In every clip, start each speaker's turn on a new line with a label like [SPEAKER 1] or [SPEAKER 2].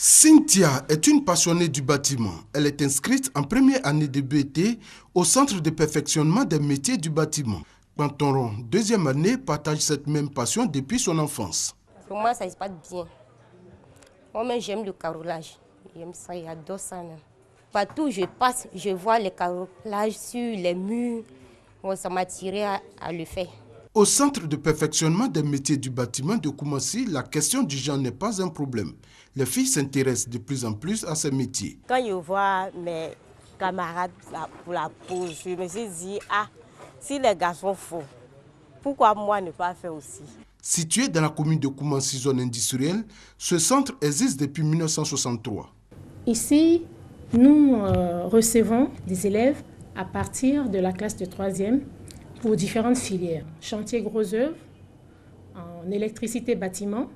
[SPEAKER 1] Cynthia est une passionnée du bâtiment. Elle est inscrite en première année de BET au Centre de perfectionnement des métiers du bâtiment. Pantoron, deuxième année, partage cette même passion depuis son enfance.
[SPEAKER 2] Pour moi, ça se passe bien. Moi-même, j'aime le carrelage. J'aime ça, j'adore ça même. Partout où je passe, je vois le carrelage sur les murs. Bon, ça m'a tiré à le faire.
[SPEAKER 1] Au Centre de perfectionnement des métiers du bâtiment de Koumassi, la question du genre n'est pas un problème. Les filles s'intéressent de plus en plus à ces métiers.
[SPEAKER 3] Quand je vois mes camarades pour la pause, je me suis dit, si les garçons font, pourquoi moi ne pas faire aussi?
[SPEAKER 1] Situé dans la commune de Koumassi, zone industrielle, ce centre existe depuis 1963.
[SPEAKER 4] Ici, nous recevons des élèves à partir de la classe de 3e pour différentes filières. Chantier gros œuvres, en électricité bâtiment,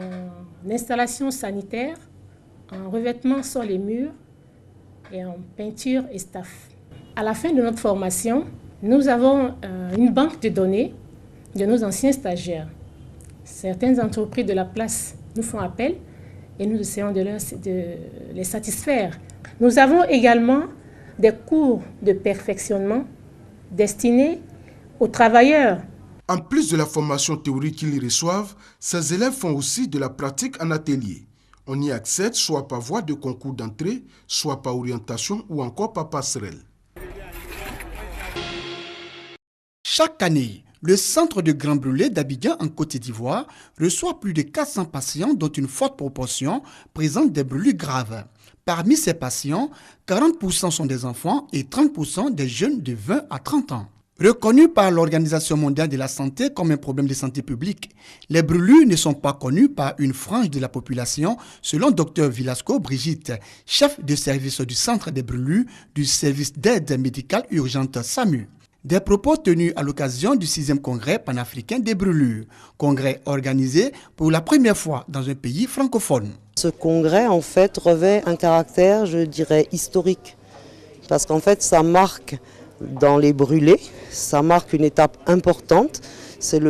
[SPEAKER 4] en installation sanitaire, en revêtement sur les murs et en peinture et staff. À la fin de notre formation, nous avons une banque de données de nos anciens stagiaires. Certaines entreprises de la place nous font appel et nous essayons de les satisfaire. Nous avons également des cours de perfectionnement destinés aux travailleurs.
[SPEAKER 1] En plus de la formation théorique qu'ils reçoivent, ces élèves font aussi de la pratique en atelier. On y accède soit par voie de concours d'entrée, soit par orientation ou encore par passerelle.
[SPEAKER 5] Chaque année, le centre de Grand Brûlé d'Abidjan en Côte d'Ivoire reçoit plus de 400 patients dont une forte proportion présente des brûlures graves. Parmi ces patients, 40% sont des enfants et 30% des jeunes de 20 à 30 ans. Reconnus par l'Organisation mondiale de la santé comme un problème de santé publique, les brûlures ne sont pas connues par une frange de la population, selon Dr Villasco Brigitte, chef de service du centre des brûlures du service d'aide médicale urgente SAMU. Des propos tenus à l'occasion du 6e congrès panafricain des brûlures, congrès organisé pour la première fois dans un pays francophone.
[SPEAKER 6] Ce congrès, en fait, revêt un caractère, je dirais, historique, parce qu'en fait, ça marque dans les brûlés, ça marque une étape importante, c'est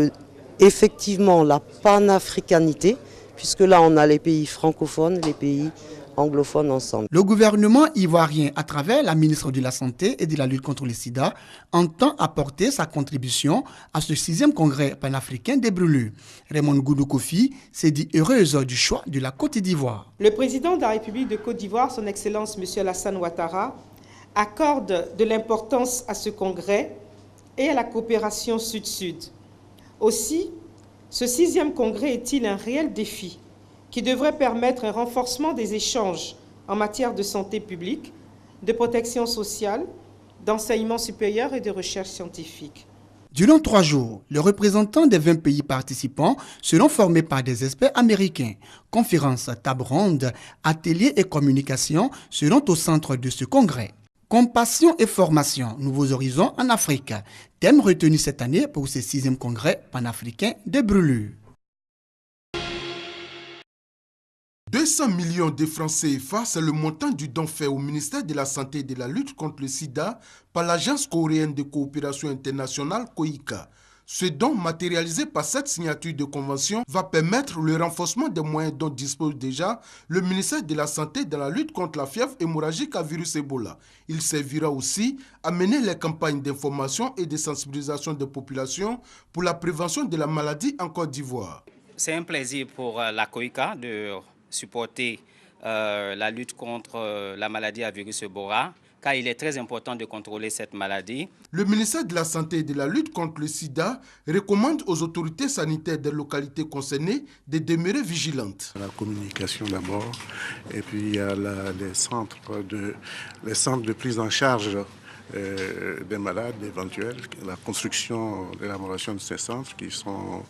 [SPEAKER 6] effectivement la panafricanité, puisque là, on a les pays francophones, les pays anglophones ensemble.
[SPEAKER 5] Le gouvernement ivoirien, à travers la ministre de la Santé et de la lutte contre le sida, entend apporter sa contribution à ce 6e congrès panafricain des brûlures. Raymond Goudou Kofi s'est dit heureuse du choix de la Côte d'Ivoire.
[SPEAKER 7] Le président de la République de Côte d'Ivoire, son Excellence M. Alassane Ouattara, accorde de l'importance à ce congrès et à la coopération sud-sud. Aussi, ce 6e congrès est-il un réel défi qui devrait permettre un renforcement des échanges en matière de santé publique, de protection sociale, d'enseignement supérieur et de recherche scientifique.
[SPEAKER 5] Durant 3 jours, les représentants des 20 pays participants seront formés par des experts américains. Conférences, tables rondes, ateliers et communications seront au centre de ce congrès. Compassion et formation, nouveaux horizons en Afrique. Thème retenu cette année pour ce 6e congrès panafricain des brûlures.
[SPEAKER 1] 200 millions de francs CFA, c'est le montant du don fait au ministère de la Santé et de la lutte contre le sida par l'Agence coréenne de coopération internationale COICA. Ce don, matérialisé par cette signature de convention, va permettre le renforcement des moyens dont dispose déjà le ministère de la Santé dans la lutte contre la fièvre hémorragique à virus Ebola. Il servira aussi à mener les campagnes d'information et de sensibilisation des populations pour la prévention de la maladie en Côte d'Ivoire.
[SPEAKER 8] C'est un plaisir pour la COICA de supporter la lutte contre la maladie à virus Ebola, car il est très important de contrôler cette maladie.
[SPEAKER 1] Le ministère de la Santé et de la lutte contre le sida recommande aux autorités sanitaires des localités concernées de demeurer vigilantes.
[SPEAKER 9] La communication d'abord, et puis il y a les centres de prise en charge des malades éventuels, la construction, l'élaboration de ces centres qui sont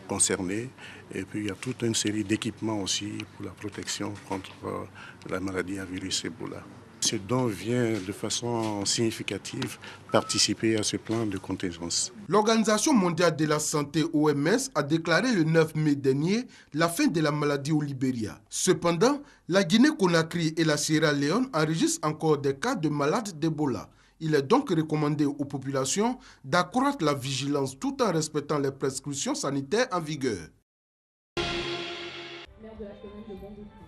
[SPEAKER 9] concernés. Et puis il y a toute une série d'équipements aussi pour la protection contre la maladie à virus Ebola. Ce don vient de façon significative participer à ce plan de contingence.
[SPEAKER 1] L'Organisation mondiale de la santé OMS a déclaré le 9 mai dernier la fin de la maladie au Libéria. Cependant, la Guinée-Conakry et la Sierra Leone enregistrent encore des cas de malades d'Ebola. Il est donc recommandé aux populations d'accroître la vigilance tout en respectant les prescriptions sanitaires en vigueur.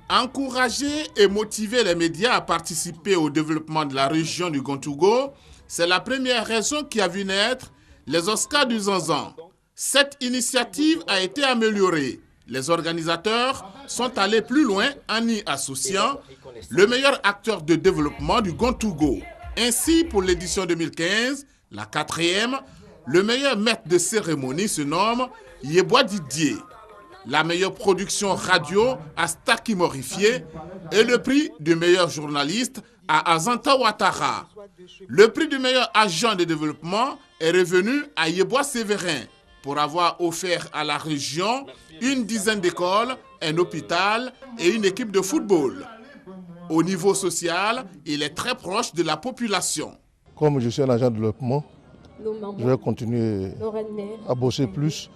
[SPEAKER 10] Encourager et motiver les médias à participer au développement de la région du Grand-Togo, c'est la première raison qui a vu naître les Oscars du Zanzan. Cette initiative a été améliorée. Les organisateurs sont allés plus loin en y associant le meilleur acteur de développement du Grand-Togo. Ainsi, pour l'édition 2015, la 4e, le meilleur maître de cérémonie se nomme Yeboah Didier. La meilleure production radio à Staki Morifié et le prix du meilleur journaliste à Azanta Ouattara. Le prix du meilleur agent de développement est revenu à Yeboah Sévérin pour avoir offert à la région une dizaine d'écoles, un hôpital et une équipe de football. Au niveau social, il est très proche de la population.
[SPEAKER 11] Comme je suis un agent de développement, je vais continuer à bosser plus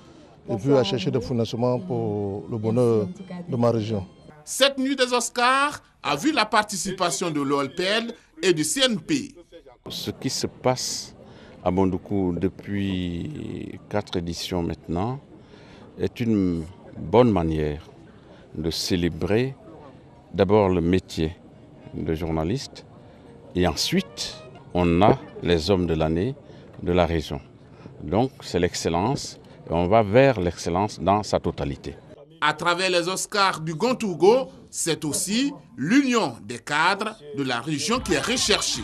[SPEAKER 11] et puis à chercher des financements pour le bonheur de ma région.
[SPEAKER 10] Cette nuit des Oscars a vu la participation de l'OLPED et du CNP.
[SPEAKER 12] Ce qui se passe à Bondoukou depuis 4 éditions maintenant est une bonne manière de célébrer d'abord le métier de journaliste et ensuite on a les hommes de l'année de la région. Donc c'est l'excellence et on va vers l'excellence dans sa totalité.
[SPEAKER 10] À travers les Oscars du Grand-Togo, c'est aussi l'union des cadres de la région qui est recherchée.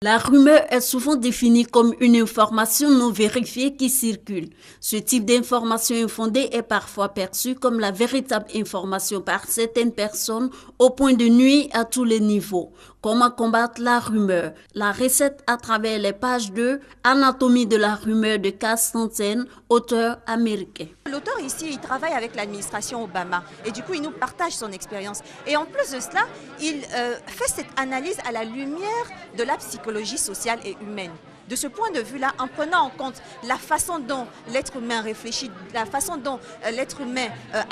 [SPEAKER 13] La rumeur est souvent définie comme une information non vérifiée qui circule. Ce type d'information infondée est parfois perçu comme la véritable information par certaines personnes au point de nuire à tous les niveaux. Comment combattre la rumeur? La recette à travers les pages de Anatomie de la rumeur de Cass Stanton, auteur américain.
[SPEAKER 14] L'auteur ici, il travaille avec l'administration Obama et du coup, il nous partage son expérience. Et en plus de cela, il fait cette analyse à la lumière de la psychologie sociale et humaine. De ce point de vue-là, en prenant en compte la façon dont l'être humain réfléchit, la façon dont l'être humain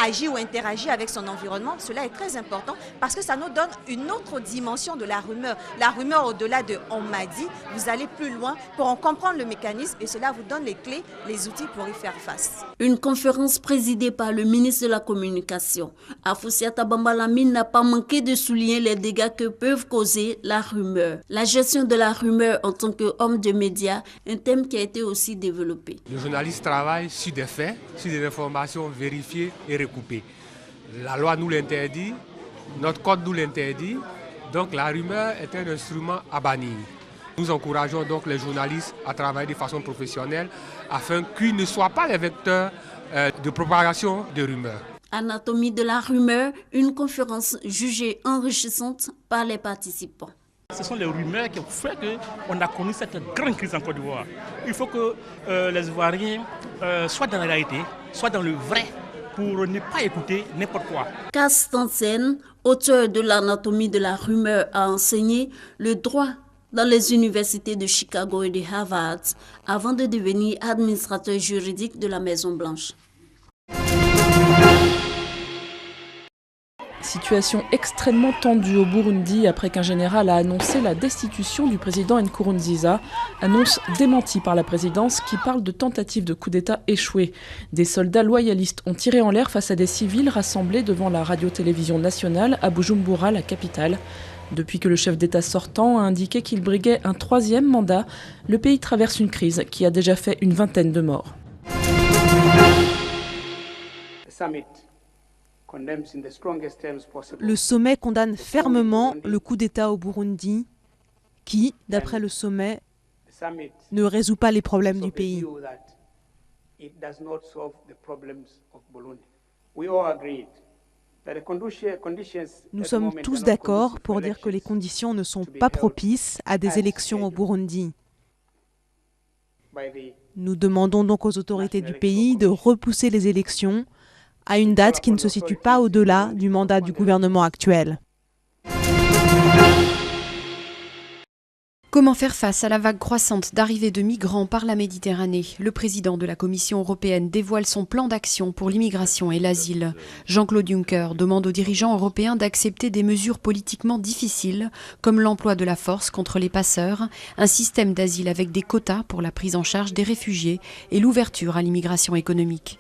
[SPEAKER 14] agit ou interagit avec son environnement, cela est très important parce que ça nous donne une autre dimension de la rumeur. La rumeur, au-delà de « on m'a dit », vous allez plus loin pour en comprendre le mécanisme et cela vous donne les clés, les outils pour y faire face.
[SPEAKER 13] Une conférence présidée par le ministre de la Communication, Afoussiata Bambalamine, n'a pas manqué de souligner les dégâts que peuvent causer la rumeur. La gestion de la rumeur en tant qu'homme de médias, un thème qui a été aussi développé.
[SPEAKER 15] Le journaliste travaille sur des faits, sur des informations vérifiées et recoupées. La loi nous l'interdit, notre code nous l'interdit, donc la rumeur est un instrument à bannir. Nous encourageons donc les journalistes à travailler de façon professionnelle afin qu'ils ne soient pas les vecteurs de propagation de rumeurs.
[SPEAKER 13] Anatomie de la rumeur, une conférence jugée enrichissante par les participants.
[SPEAKER 16] Ce sont les rumeurs qui ont fait qu'on a connu cette grande crise en Côte d'Ivoire. Il faut que les Ivoiriens soient dans la réalité, soient dans le vrai, pour ne pas écouter n'importe quoi.
[SPEAKER 13] Cass Stanton, auteur de l'Anatomie de la rumeur, a enseigné le droit dans les universités de Chicago et de Harvard avant de devenir administrateur juridique de la Maison-Blanche.
[SPEAKER 17] Situation extrêmement tendue au Burundi après qu'un général a annoncé la destitution du président Nkurunziza, annonce démentie par la présidence qui parle de tentative de coup d'État échouée. Des soldats loyalistes ont tiré en l'air face à des civils rassemblés devant la radio-télévision nationale à Bujumbura, la capitale. Depuis que le chef d'État sortant a indiqué qu'il briguait un 3e mandat, le pays traverse une crise qui a déjà fait une vingtaine de morts.
[SPEAKER 18] Le sommet condamne fermement le coup d'État au Burundi qui, d'après le sommet, ne résout pas les problèmes du pays. Nous sommes tous d'accord pour dire que les conditions ne sont pas propices à des élections au Burundi. Nous demandons donc aux autorités du pays de repousser les élections à une date qui ne se situe pas au-delà du mandat du gouvernement actuel.
[SPEAKER 19] Comment faire face à la vague croissante d'arrivées de migrants par la Méditerranée? Le président de la Commission européenne dévoile son plan d'action pour l'immigration et l'asile. Jean-Claude Juncker demande aux dirigeants européens d'accepter des mesures politiquement difficiles, comme l'emploi de la force contre les passeurs, un système d'asile avec des quotas pour la prise en charge des réfugiés et l'ouverture à l'immigration économique.